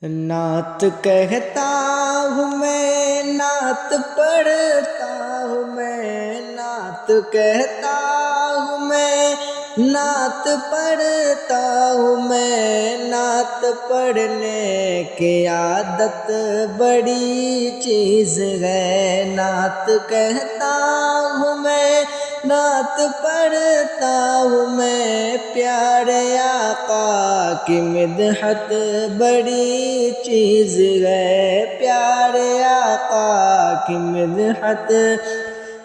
نعت کہتا ہوں میں، نعت پڑھتا ہوں میں، نعت کہتا ہوں میں، نعت پڑھتا ہوں میں، نعت پڑھنے کی عادت بڑی چیز ہے۔ نعت کہتا ہوں میں، نعت پڑھتا ہوں میں، پیارے آقا کی مدحت بڑی چیز ہے۔ پیارے آقا کی مدحت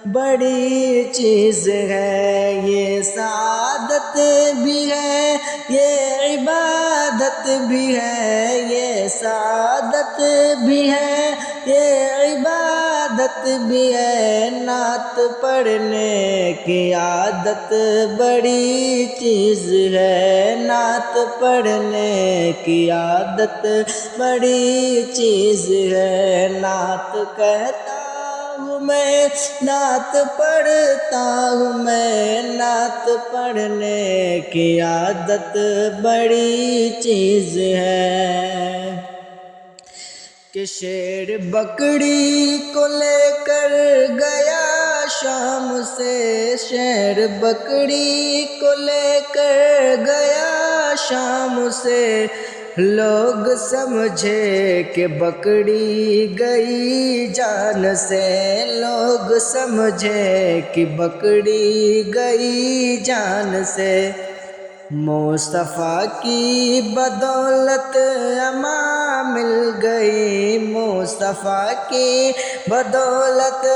بڑی چیز ہے۔ یہ سعادت بھی ہے، یہ عبادت بھی ہے، یہ سعادت بھی ہے، یہ عبادت بھی ہے۔ نعت پڑھنے کی عادت بڑی چیز ہے۔ نعت پڑھنے کی عادت بڑی چیز ہے۔ نعت کہتا ہوں میں، نعت پڑھتا ہوں میں، نعت پڑھنے کی عادت بڑی چیز ہے۔ کہ شیر بکری کو لے کر گیا شام سے، شیر بکری کو لے کر گیا شام سے، لوگ سمجھے کہ بکری گئی جان سے، لوگ سمجھے کہ بکری گئی جان سے۔ مصطفیٰ کی بدولت امان مل گئی، مصطفیٰ کی بدولت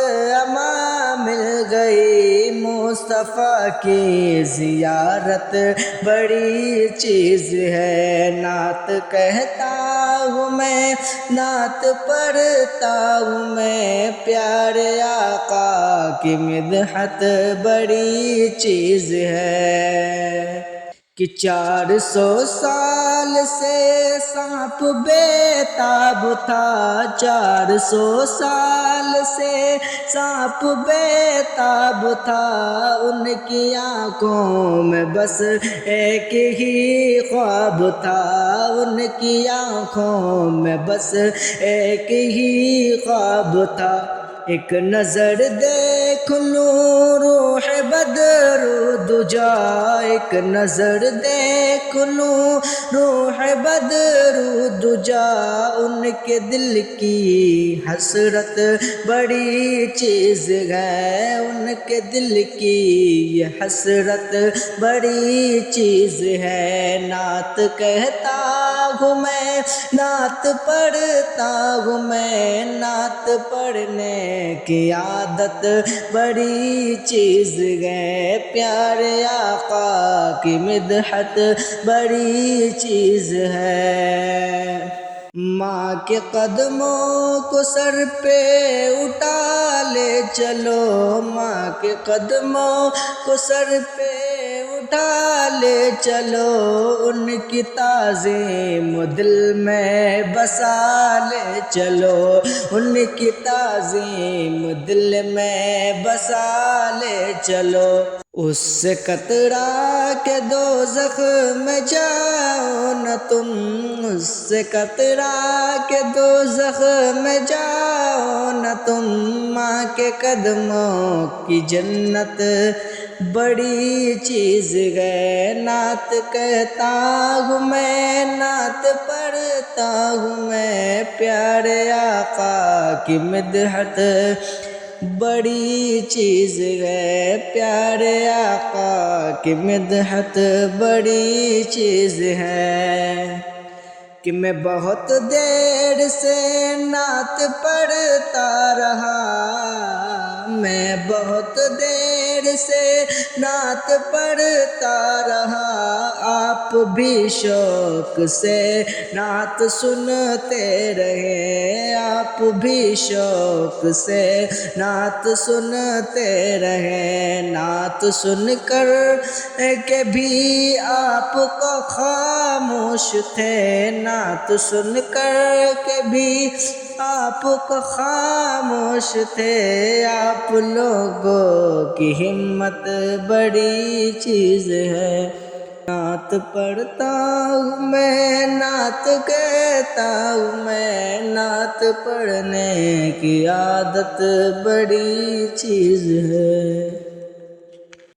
امان مل گئی، مصطفیٰ کی زیارت بڑی چیز ہے۔ نعت کہتا ہوں میں، نعت پڑھتا ہوں میں، پیارے آقا کی مدحت بڑی چیز ہے۔ کہ 400 سال سے سانپ بے تاب تھا، 400 سال سے سانپ بے تاب تھا، ان کی آنکھوں میں بس ایک ہی خواب تھا، ان کی آنکھوں میں بس ایک ہی خواب تھا۔ ایک نظر دیکھ لوں روح بدر دجا، ایک نظر دیکھ لوں روح بدر دجا، ان کے دل کی حسرت بڑی چیز ہے، ان کے دل کی یہ حسرت بڑی چیز ہے۔ نعت کہتا ہوں میں، نعت پڑھتا ہوں میں، نعت پڑھنے کی عادت بڑی چیز ہے۔ پیارے آقا کی مدحت بڑی چیز ہے۔ ماں کے قدموں کو سر پہ اٹھا لے چلو، ماں کے قدموں کو سر پہ اٹھا لے چلو، ان کی تعظیم دل میں بسا لے چلو، ان کی تعظیم دل میں بسا لے چلو۔ اس سے کترا کے دوزخ میں جاؤ نہ تم، اس سے کترا کے دوزخ میں جاؤ نہ تم، ماں کے قدموں کی جنت بڑی چیز ہے۔ نعت کہتا ہوں میں، نعت پڑھتا ہوں میں، پیارے آقا کی مدحت بڑی چیز ہے۔ پیارے آقا کی مدحت بڑی چیز ہے۔ کہ میں بہت دیر سے نعت پڑھتا رہا، میں بہت دیر سے نعت پڑھتا رہا، آپ بھی شوق سے نعت سنتے رہے، آپ بھی شوق سے نعت سنتے رہے۔ نعت سن کر کہ بھی آپ کو خاموش تھے، نعت سن کر کے بھی آپ کو خاموش تھے، آپ لوگوں کی ہمت بڑی چیز ہے۔ نعت نعت پڑھتا ہوں میں، نعت کہتا ہوں میں، نعت پڑھنے کی عادت بڑی چیز ہے۔